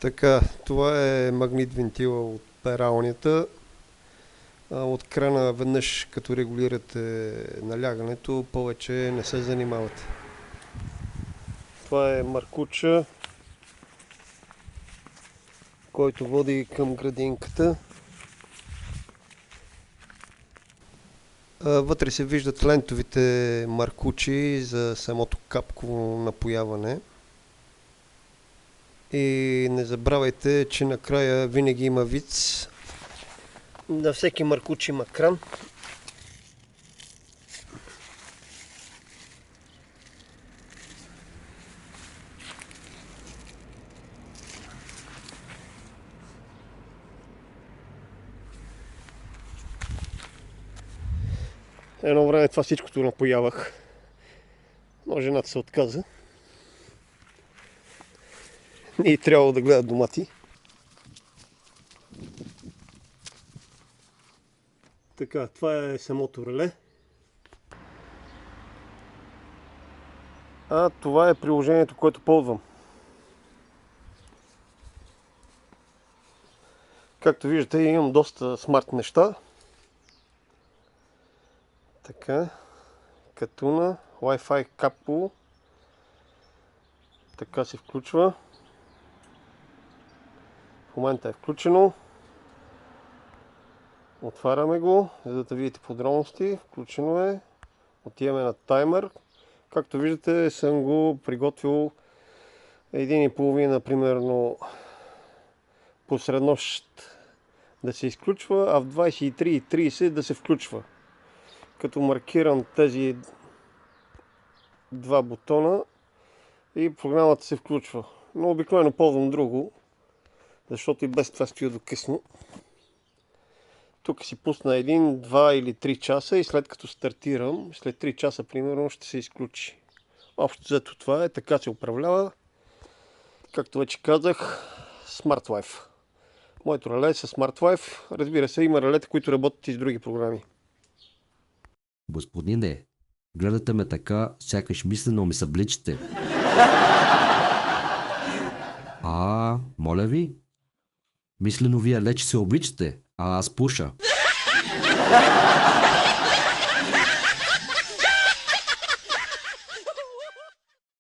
Така, това е магнит вентила от пералнята. От крана веднъж като регулирате налягането, повече не се занимавате. Това е маркуча, който води към градинката. Вътре се виждат лентовите маркучи за самото капково напояване. И не забравяйте, че накрая винаги има виц. На всеки маркуч има кран. Едно време това всичкото напоявах, но жената се отказа. И трябвало да гледат домати. Така, това е самото реле. А това е приложението, което ползвам. Както виждате, имам доста смарт неща. Така, катуна, Wi-Fi капо. Така се включва. В момента е включено. Отваряме го, за да видите подробности. Включено е. Отиваме на таймер. Както виждате, съм го приготвил 1,5 примерно посред нощ да се изключва, а в 23:30 да се включва. Като маркирам тези два бутона и програмата се включва. Но обикновено ползвам друго, защото и без това стоя до късно. Тук си пусна 1, 2 или 3 часа и след като стартирам, след 3 часа примерно ще се изключи. Общо взето това е, така се управлява. Както вече казах, Smart Life. Моето реле е с Smart Life. Разбира се, има релета, които работят и с други програми. Господине, гледате ме така, сякаш мислено ми събличате. Моля ви. Мислено вие леч се обличате, а аз пуша.